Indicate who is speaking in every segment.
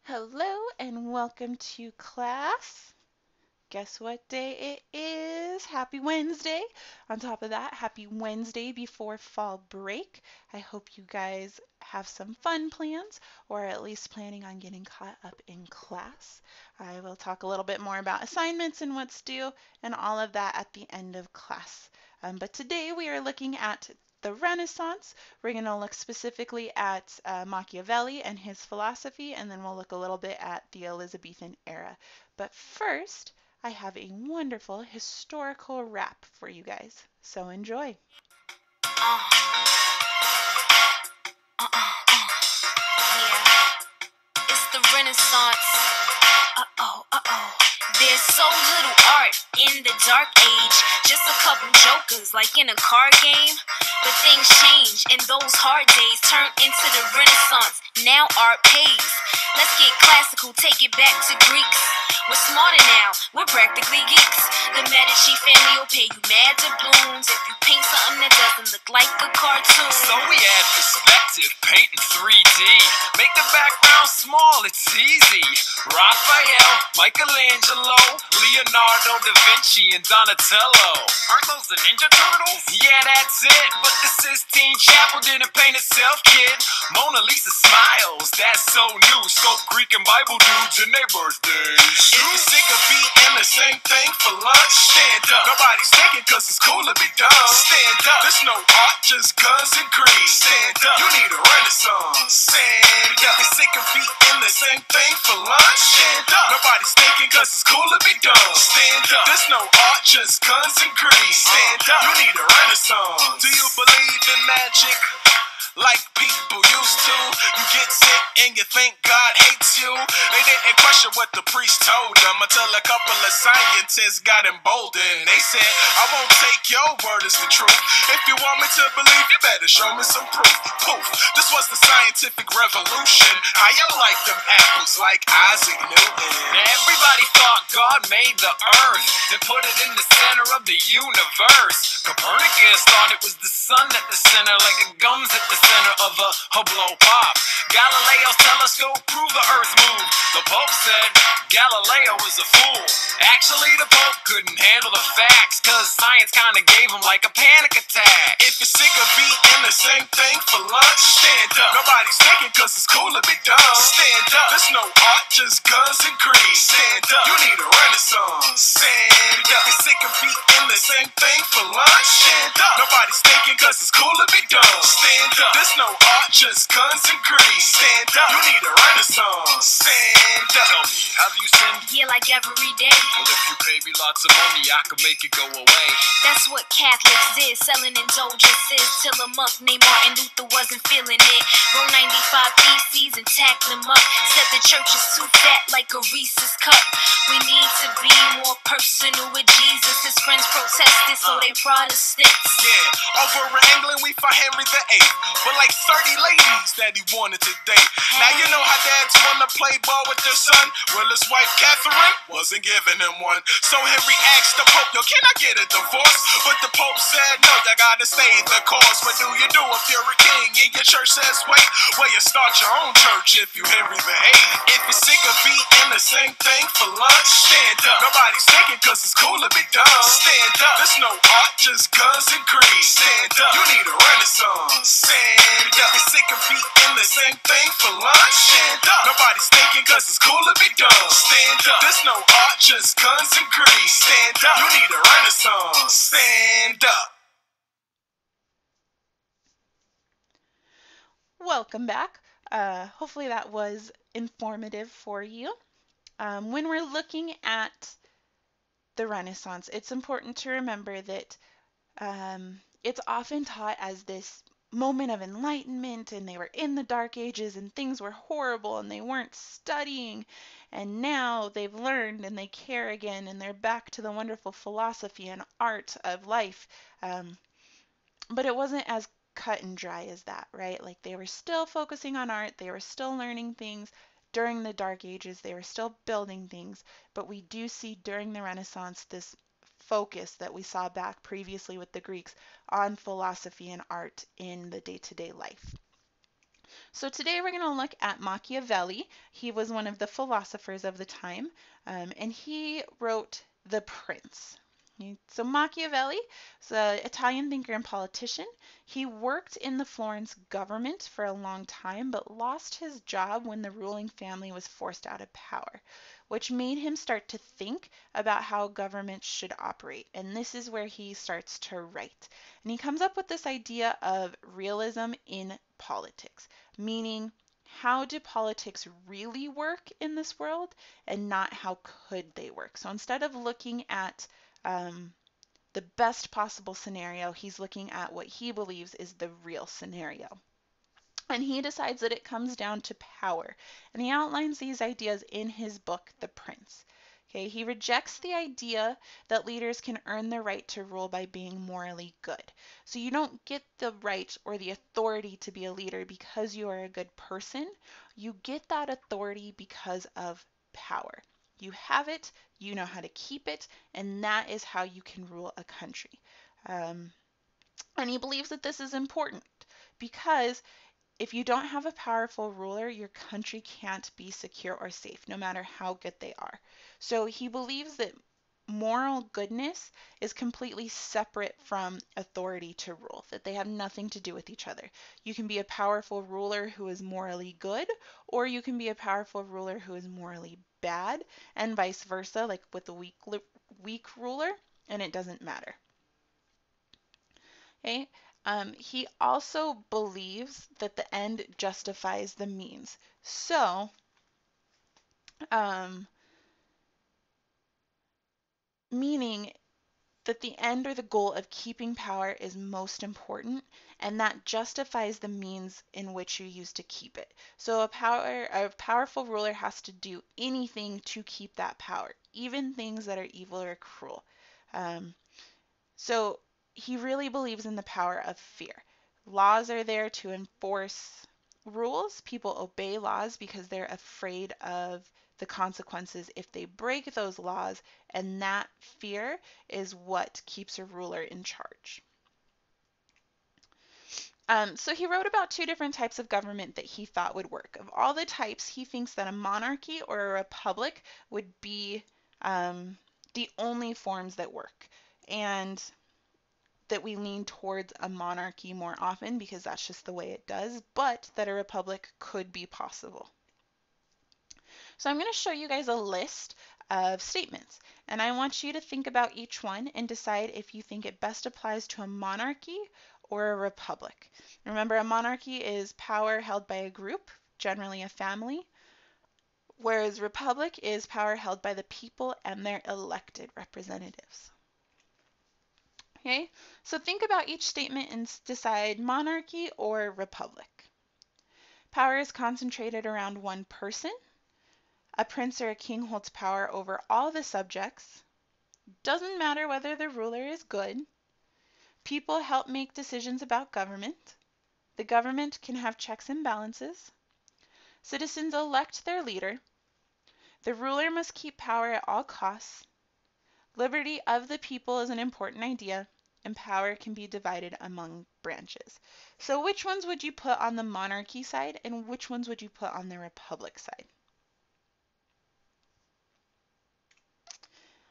Speaker 1: Hello and welcome to class. Guess what day it is? Happy Wednesday. On top of that, happy Wednesday before fall break. I hope you guys have some fun plans or are at least planning on getting caught up in class. I will talk a little bit more about assignments and what's due and all of that at the end of class. But today we are looking at the Renaissance. We're going to look specifically at Machiavelli and his philosophy, and then we'll look a little bit at the Elizabethan era. But first, I have a wonderful historical rap for you guys. So enjoy.
Speaker 2: Yeah, it's the Renaissance. Uh-oh. There's so little art in the dark age. Just a couple jokers like in a card game. But things change and those hard days turn into the Renaissance. Now art pays. Let's get classical, take it back to Greeks. We're smarter now, we're practically geeks. The Medici family will pay you mad doubloons if you paint something that doesn't look like a cartoon.
Speaker 3: So we add perspective, paint in 3D. Make the background small, it's easy. Raphael, Michelangelo, Leonardo da Vinci, and Donatello. Aren't those the Ninja Turtles? Yeah, that's it. But the Sistine Chapel didn't paint itself, kid. Mona Lisa smiles, that's so new. Scope Greek and Bible dudes in their birthdays. If you're sick of eating the same thing for lunch, stand up. Nobody's thinking cause it's cool to be dumb. Stand up. There's no art, just guns and greed. Stand up. You need a renaissance. Stand up. If you're sick of eating the same thing for lunch, stand up. Nobody's thinking cause it's cool to be dumb. Stand up. There's no art, just guns and greed. Stand up. You need a renaissance. Do you believe in magic? Like people used to. You get sick and you think God hates you. They didn't question what the priest told them until a couple of scientists got emboldened. They said, I won't take your word as the truth. If you want me to believe, you better show me some proof. Poof. This was the scientific revolution. How you like them apples like Isaac Newton? Now everybody thought God made the earth and put it in the center of the universe. Copernicus thought it was the sun at the center, like the gums at the center of a Hubble pop. Galileo's telescope proved the earth moved. The Pope said Galileo was a fool. Actually, the Pope couldn't handle the facts, cause science kinda gave him like a panic attack. If you're sick of eating the same thing for lunch, stand up. Nobody's thinking cause it's cool to be dumb. Stand up. There's no art, just guns and greed. Stand up. You need a renaissance. Stand up. If you're sick of eating the same thing for lunch, stand up. Nobody's thinking cause it's cool to be dumb. Stand up. There's no art, just guns and greed. Stand up. You need a renaissance. Stand up. Tell me, have you sinned?
Speaker 2: Yeah, like every day.
Speaker 3: Well, if you pay me lots of money, I can make it go away.
Speaker 2: That's what Catholics did, selling indulgences till a monk named Martin Luther wasn't feeling it. Wrote 95 theses and tacked them up. Said the church is too fat like a Reese's cup. We need to be more personal with Jesus. His friends protested, so they Protestants.
Speaker 3: Yeah, over in England we find Henry VIII with like 30 ladies that he wanted to date. Now you know how dads wanna play ball with their son. Well, his wife Catherine wasn't giving him one. So Henry asked the Pope, yo, can I get a divorce? But the Pope said, no, you gotta stay the course. What do you do if you're a king and your church says wait? Well, you start your own church if you Henry VIII. If you're sick of eating the same thing for lunch, stand up. Nobody's thinking cause it's cool to be dumb. Stand up. There's no art, just guns and greed. Stand up. You need a renaissance. Stand up. If you're sick of eating the same thing for lunch, stand up. Nobody's thinking cause it's cool to be dumb. Stand up. There's no art, just guns and greed. Stand up. You need a renaissance. Stand up.
Speaker 1: Welcome back. Hopefully that was informative for you. When we're looking at the Renaissance, it's important to remember that it's often taught as this moment of enlightenment, and they were in the Dark Ages and things were horrible and they weren't studying, and now they've learned and they care again and they're back to the wonderful philosophy and art of life. But it wasn't as cut and dry as that, right? Like they were still focusing on art, they were still learning things during the Dark Ages, they were still building things, but we do see during the Renaissance this focus that we saw back previously with the Greeks on philosophy and art in the day-to-day life. So today we're going to look at Machiavelli. He was one of the philosophers of the time, and he wrote The Prince. So Machiavelli is an Italian thinker and politician. He worked in the Florence government for a long time, but lost his job when the ruling family was forced out of power, which made him start to think about how government should operate. And this is where he starts to write. And he comes up with this idea of realism in politics, meaning how do politics really work in this world and not how could they work. So instead of looking at the best possible scenario, he's looking at what he believes is the real scenario. And he decides that it comes down to power. And he outlines these ideas in his book, The Prince. Okay, he rejects the idea that leaders can earn the right to rule by being morally good. So you don't get the right or the authority to be a leader because you are a good person. You get that authority because of power. You have it, you know how to keep it, and that is how you can rule a country. And he believes that this is important because if you don't have a powerful ruler, your country can't be secure or safe, no matter how good they are. So he believes that moral goodness is completely separate from authority to rule, that they have nothing to do with each other. You can be a powerful ruler who is morally good, or you can be a powerful ruler who is morally bad, and vice versa, like with a weak ruler, and it doesn't matter. Okay? He also believes that the end justifies the means. So, um, meaning that the end or the goal of keeping power is most important, and that justifies the means in which you use to keep it. So a powerful ruler has to do anything to keep that power, even things that are evil or cruel. Um, So he really believes in the power of fear. Laws are there to enforce rules. People obey laws because they're afraid of the consequences if they break those laws, and that fear is what keeps a ruler in charge. So he wrote about two different types of government that he thought would work. Of all the types, he thinks that a monarchy or a republic would be the only forms that work. And that we lean towards a monarchy more often because that's just the way it does, but that a republic could be possible. So I'm going to show you guys a list of statements, and I want you to think about each one and decide if you think it best applies to a monarchy or a republic. Remember, a monarchy is power held by a group, generally a family, whereas republic is power held by the people and their elected representatives. Okay, so think about each statement and decide monarchy or republic. Power is concentrated around one person. A prince or a king holds power over all the subjects. Doesn't matter whether the ruler is good. People help make decisions about government. The government can have checks and balances. Citizens elect their leader. The ruler must keep power at all costs. Liberty of the people is an important idea, and power can be divided among branches. So which ones would you put on the monarchy side, and which ones would you put on the republic side?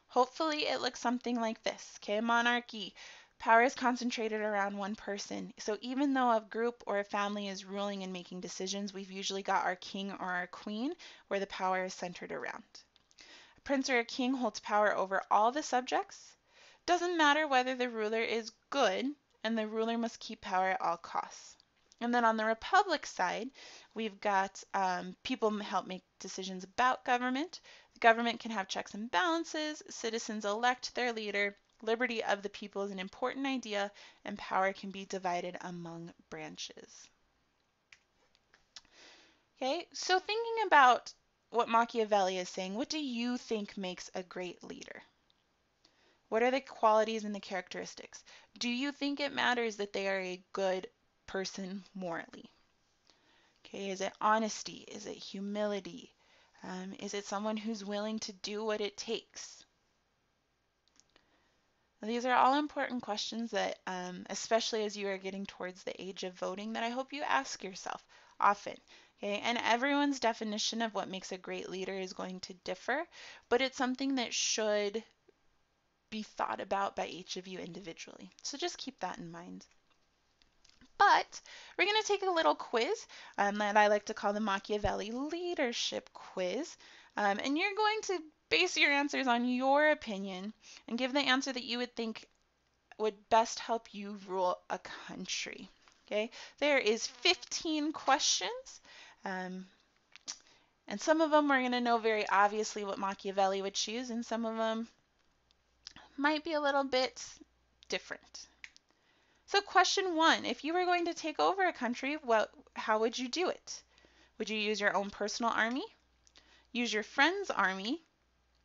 Speaker 1: Hopefully it looks something like this. Okay, monarchy. Power is concentrated around one person. So even though a group or a family is ruling and making decisions, we've usually got our king or our queen where the power is centered around. A prince or a king holds power over all the subjects. Doesn't matter whether the ruler is good, and the ruler must keep power at all costs. And then on the republic side, we've got people help make decisions about government. The government can have checks and balances. Citizens elect their leader. Liberty of the people is an important idea, and power can be divided among branches. Okay, so thinking about what Machiavelli is saying, what do you think makes a great leader? What are the qualities and the characteristics? Do you think it matters that they are a good person morally? Okay, is it honesty? Is it humility? Is it someone who's willing to do what it takes? These are all important questions that, especially as you are getting towards the age of voting, that I hope you ask yourself. often. Okay, and everyone's definition of what makes a great leader is going to differ, but it's something that should be thought about by each of you individually. So just keep that in mind. But we're going to take a little quiz that I like to call the Machiavelli Leadership Quiz. And you're going to base your answers on your opinion and give the answer that you would think would best help you rule a country. Okay, there is 15 questions. And some of them we're going to know very obviously what Machiavelli would choose, and some of them might be a little bit different. So question 1, if you were going to take over a country, how would you do it? Would you use your own personal army? Use your friend's army?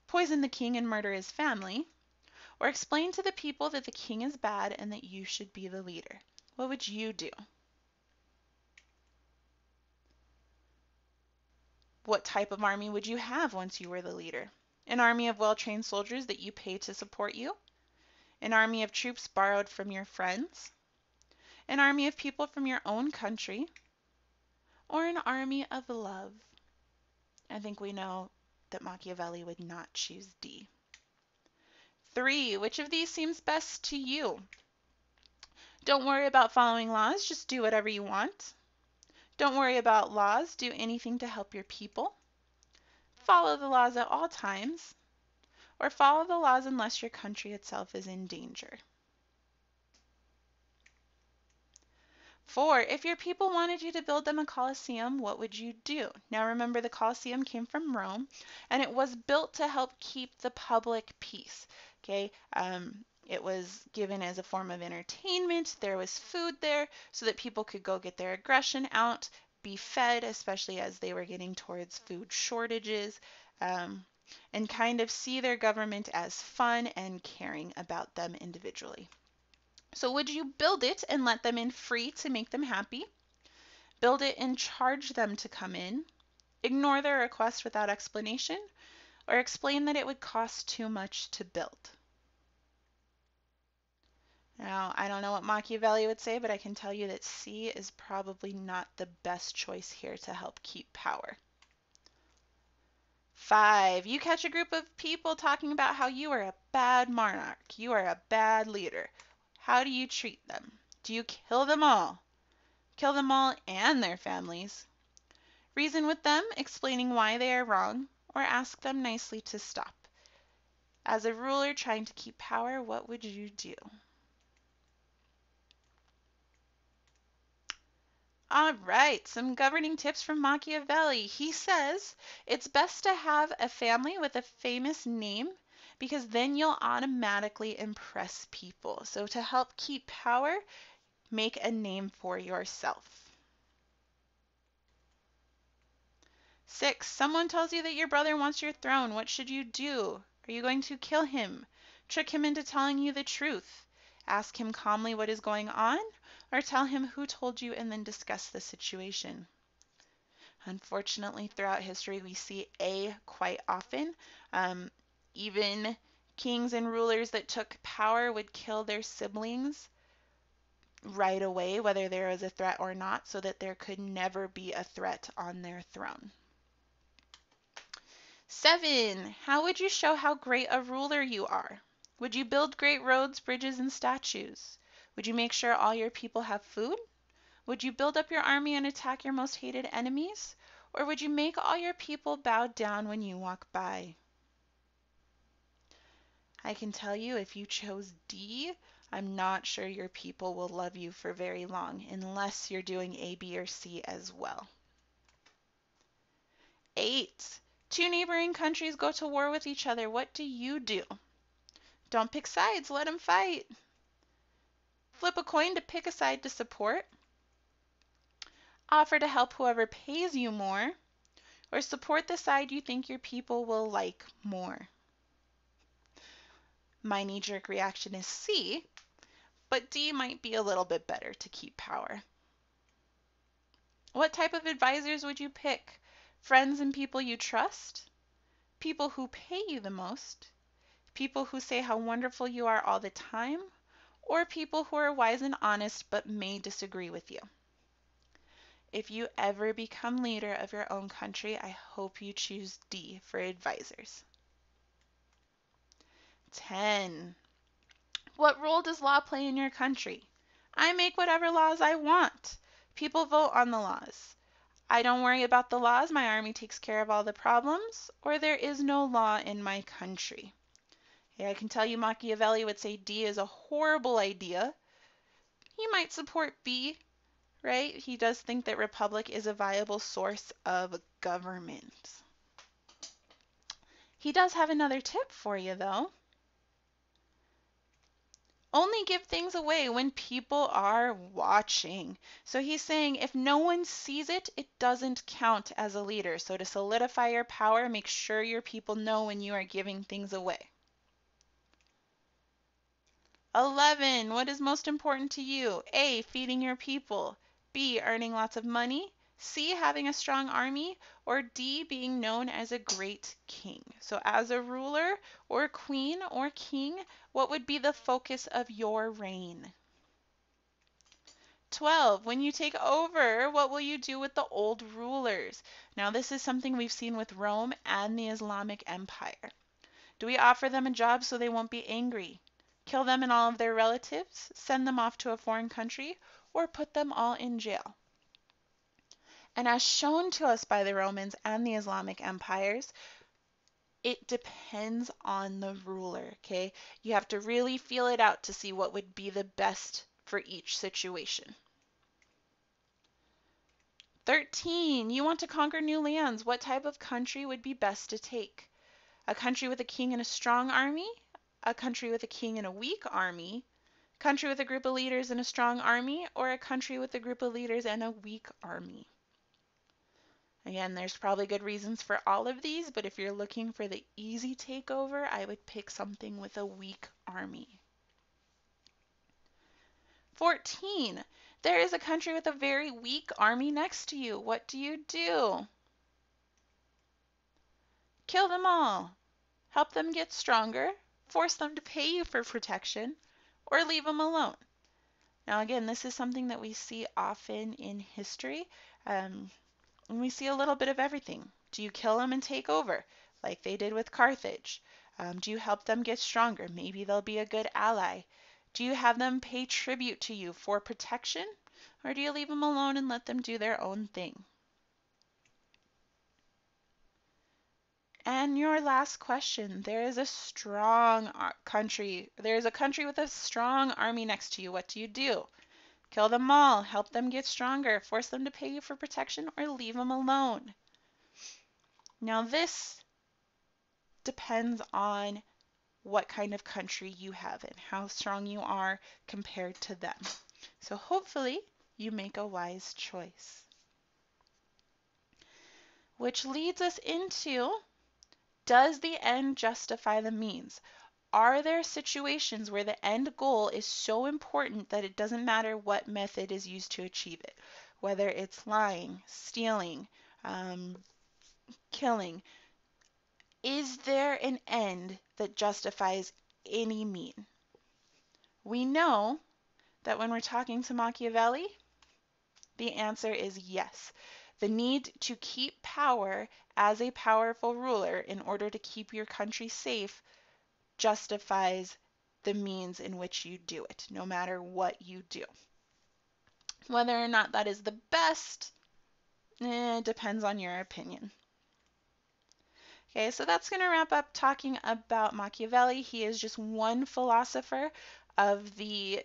Speaker 1: Poison the king and murder his family? Or explain to the people that the king is bad and that you should be the leader? What would you do? What type of army would you have once you were the leader? An army of well-trained soldiers that you pay to support you? An army of troops borrowed from your friends? An army of people from your own country? Or an army of love? I think we know that Machiavelli would not choose D. 3, which of these seems best to you? Don't worry about following laws, just do whatever you want. Don't worry about laws, do anything to help your people. Follow the laws at all times. Or follow the laws unless your country itself is in danger. 4, if your people wanted you to build them a Colosseum, what would you do? Now remember, the Colosseum came from Rome, and it was built to help keep the public peace. Okay, it was given as a form of entertainment. There was food there so that people could go get their aggression out, be fed, especially as they were getting towards food shortages, and kind of see their government as fun and caring about them individually. So would you build it and let them in free to make them happy? Build it and charge them to come in? Ignore their request without explanation? Or explain that it would cost too much to build? Now, I don't know what Machiavelli would say, but I can tell you that C is probably not the best choice here to help keep power. 5, you catch a group of people talking about how you are a bad monarch, you are a bad leader. How do you treat them? Do you kill them all? Kill them all and their families? Reason with them, explaining why they are wrong, or ask them nicely to stop? As a ruler trying to keep power, what would you do? All right, some governing tips from Machiavelli. He says it's best to have a family with a famous name because then you'll automatically impress people. So to help keep power, make a name for yourself. 6, someone tells you that your brother wants your throne. What should you do? Are you going to kill him? Trick him into telling you the truth? Ask him calmly what is going on? Or tell him who told you and then discuss the situation? Unfortunately, throughout history, we see A quite often. Even kings and rulers that took power would kill their siblings right away, whether there was a threat or not, so that there could never be a threat on their throne. 7, how would you show how great a ruler you are? Would you build great roads, bridges, and statues? Would you make sure all your people have food? Would you build up your army and attack your most hated enemies? Or would you make all your people bow down when you walk by? I can tell you, if you chose D, I'm not sure your people will love you for very long, unless you're doing A, B, or C as well. 8, 2 neighboring countries go to war with each other. What do you do? Don't pick sides, let them fight. Flip a coin to pick a side to support. Offer to help whoever pays you more. Or support the side you think your people will like more. My knee-jerk reaction is C, but D might be a little bit better to keep power. What type of advisors would you pick? Friends and people you trust? People who pay you the most? People who say how wonderful you are all the time? Or people who are wise and honest but may disagree with you? If you ever become leader of your own country, I hope you choose D for advisors. 10. What role does law play in your country? I make whatever laws I want. People vote on the laws. I don't worry about the laws. My army takes care of all the problems. Or there is no law in my country. Yeah, I can tell you Machiavelli would say D is a horrible idea. He might support B, right? He does think that republic is a viable source of government. He does have another tip for you, though. Only give things away when people are watching. So he's saying if no one sees it, it doesn't count as a leader. So to solidify your power, make sure your people know when you are giving things away. 11. What is most important to you? A. Feeding your people. B. Earning lots of money. C. Having a strong army. Or D. Being known as a great king. So as a ruler or queen or king, what would be the focus of your reign? 12. When you take over, what will you do with the old rulers? Now this is something we've seen with Rome and the Islamic Empire. Do we offer them a job so they won't be angry? Kill them and all of their relatives, send them off to a foreign country, or put them all in jail? And as shown to us by the Romans and the Islamic empires, it depends on the ruler, okay? You have to really feel it out to see what would be the best for each situation. 13. You want to conquer new lands. What type of country would be best to take? A country with a king and a strong army? A country with a king and a weak army? A country with a group of leaders and a strong army? Or a country with a group of leaders and a weak army? Again, there's probably good reasons for all of these, but if you're looking for the easy takeover, I would pick something with a weak army. 14. There is a country with a very weak army next to you. What do you do? Kill them all. Help them get stronger. Force them to pay you for protection. Or leave them alone. Now again, this is something that we see often in history. And we see a little bit of everything. Do you kill them and take over, like they did with Carthage? Do you help them get stronger? Maybe they'll be a good ally. Do you have them pay tribute to you for protection? Or do you leave them alone and let them do their own thing? And your last question, there is a strong country. There is a country with a strong army next to you. What do you do? Kill them all, help them get stronger, force them to pay you for protection, or leave them alone? Now this depends on what kind of country you have and how strong you are compared to them. So hopefully you make a wise choice. Which leads us into, does the end justify the means? Are there situations where the end goal is so important that it doesn't matter what method is used to achieve it? Whether it's lying, stealing, killing. Is there an end that justifies any mean? We know that when we're talking to Machiavelli, the answer is yes. The need to keep power as a powerful ruler in order to keep your country safe justifies the means in which you do it, no matter what you do. Whether or not that is the best, depends on your opinion. Okay, so that's going to wrap up talking about Machiavelli. He is just one philosopher of the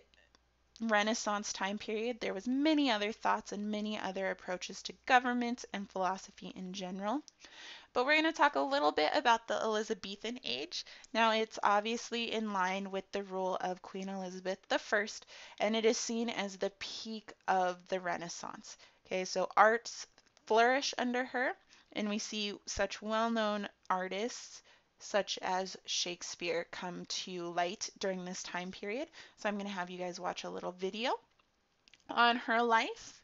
Speaker 1: Renaissance time period. There was many other thoughts and many other approaches to government and philosophy in general. But we're going to talk a little bit about the Elizabethan age. Now, it's obviously in line with the rule of Queen Elizabeth I, and it is seen as the peak of the Renaissance. Okay, so arts flourish under her, and we see such well-known artists such as Shakespeare come to light during this time period. So I'm going to have you guys watch a little video on her life.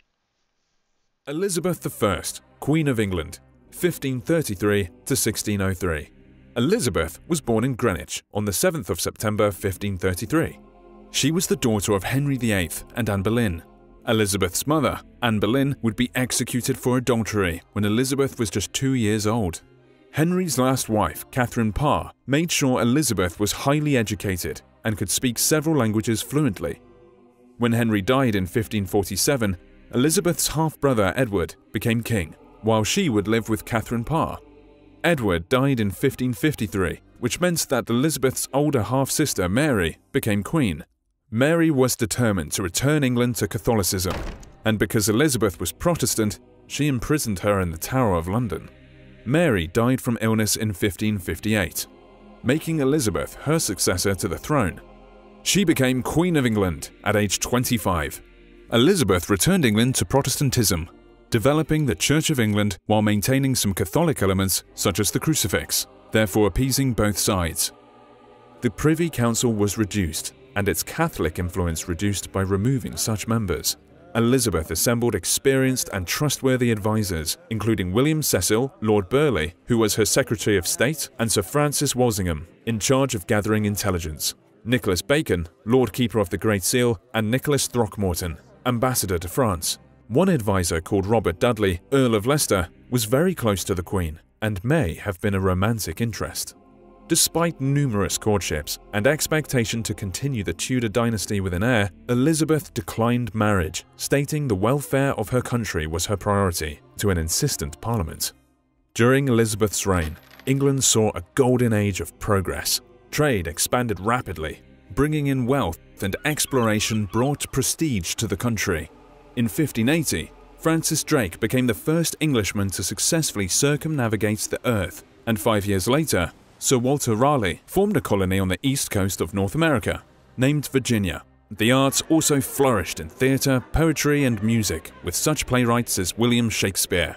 Speaker 4: Elizabeth I, Queen of England, 1533 to 1603. Elizabeth was born in Greenwich on the 7th of September 1533. She was the daughter of Henry VIII and Anne Boleyn. Elizabeth's mother, Anne Boleyn, would be executed for adultery when Elizabeth was just 2 years old. Henry's last wife, Catherine Parr, made sure Elizabeth was highly educated and could speak several languages fluently. When Henry died in 1547, Elizabeth's half-brother Edward became king, while she would live with Catherine Parr. Edward died in 1553, which meant that Elizabeth's older half-sister Mary became queen. Mary was determined to return England to Catholicism, and because Elizabeth was Protestant, she imprisoned her in the Tower of London. Mary died from illness in 1558, making Elizabeth her successor to the throne. She became Queen of England at age 25. Elizabeth returned England to Protestantism, developing the Church of England while maintaining some Catholic elements such as the crucifix, therefore appeasing both sides. The Privy Council was reduced, and its Catholic influence reduced by removing such members. Elizabeth assembled experienced and trustworthy advisors, including William Cecil, Lord Burleigh, who was her Secretary of State, and Sir Francis Walsingham, in charge of gathering intelligence, Nicholas Bacon, Lord Keeper of the Great Seal, and Nicholas Throckmorton, Ambassador to France. One advisor called Robert Dudley, Earl of Leicester, was very close to the Queen and may have been a romantic interest. Despite numerous courtships and expectation to continue the Tudor dynasty with an heir, Elizabeth declined marriage, stating the welfare of her country was her priority, to an insistent parliament. During Elizabeth's reign, England saw a golden age of progress. Trade expanded rapidly, bringing in wealth and exploration brought prestige to the country. In 1580, Francis Drake became the first Englishman to successfully circumnavigate the Earth, and 5 years later, Sir Walter Raleigh formed a colony on the east coast of North America, named Virginia. The arts also flourished in theatre, poetry, and music, with such playwrights as William Shakespeare.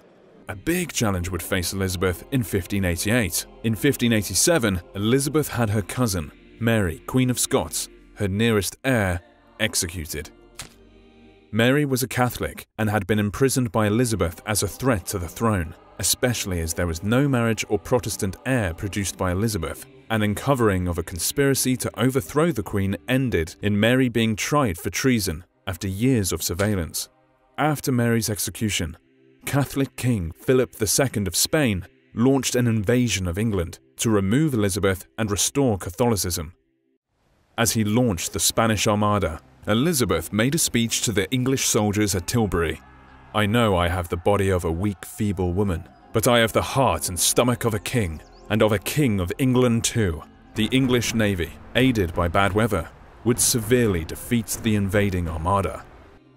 Speaker 4: A big challenge would face Elizabeth in 1588. In 1587, Elizabeth had her cousin, Mary, Queen of Scots, her nearest heir, executed. Mary was a Catholic and had been imprisoned by Elizabeth as a threat to the throne, especially as there was no marriage or Protestant heir produced by Elizabeth. An uncovering of a conspiracy to overthrow the Queen ended in Mary being tried for treason after years of surveillance. After Mary's execution, Catholic King Philip II of Spain launched an invasion of England to remove Elizabeth and restore Catholicism. As he launched the Spanish Armada, Elizabeth made a speech to the English soldiers at Tilbury. "I know I have the body of a weak, feeble woman, but I have the heart and stomach of a king, and of a king of England too." The English navy, aided by bad weather, would severely defeat the invading armada.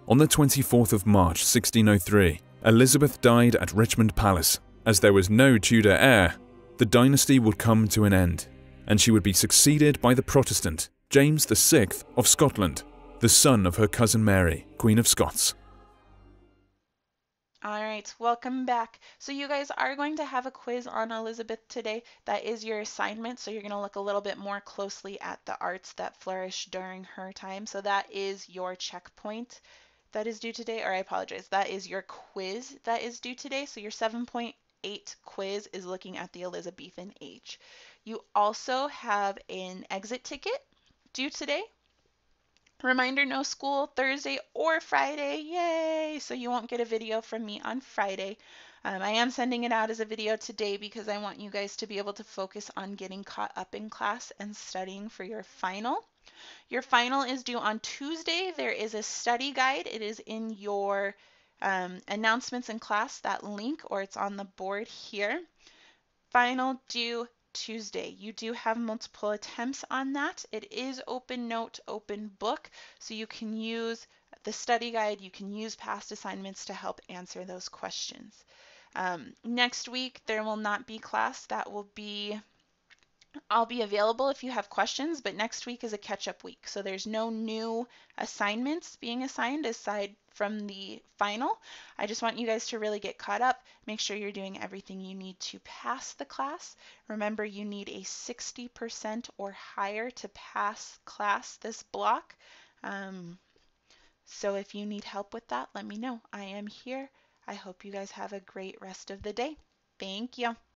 Speaker 4: On the 24th of March 1603, Elizabeth died at Richmond Palace. As there was no Tudor heir, the dynasty would come to an end, and she would be succeeded by the Protestant James VI of Scotland, the son of her cousin Mary, Queen of Scots.
Speaker 1: All right, welcome back. So you guys are going to have a quiz on Elizabeth today. That is your assignment. So you're going to look a little bit more closely at the arts that flourished during her time. So that is your checkpoint that is due today, or I apologize, that is your quiz that is due today. So your 7.8 quiz is looking at the Elizabethan age. You also have an exit ticket due today. Reminder, no school Thursday or Friday. Yay! So you won't get a video from me on Friday. I am sending it out as a video today because I want you guys to be able to focus on getting caught up in class and studying for your final. Your final is due on Tuesday. There is a study guide. It is in your announcements in class, that link, or it's on the board here. Final due Tuesday. You do have multiple attempts on that. It is open note, open book, so you can use the study guide, you can use past assignments to help answer those questions. Next week there will not be class. I'll be available if you have questions, but next week is a catch-up week, so there's no new assignments being assigned aside from the final. I just want you guys to really get caught up, make sure you're doing everything you need to pass the class. Remember, you need a 60% or higher to pass class this block. So if you need help with that, let me know. I am here. I hope you guys have a great rest of the day. Thank you.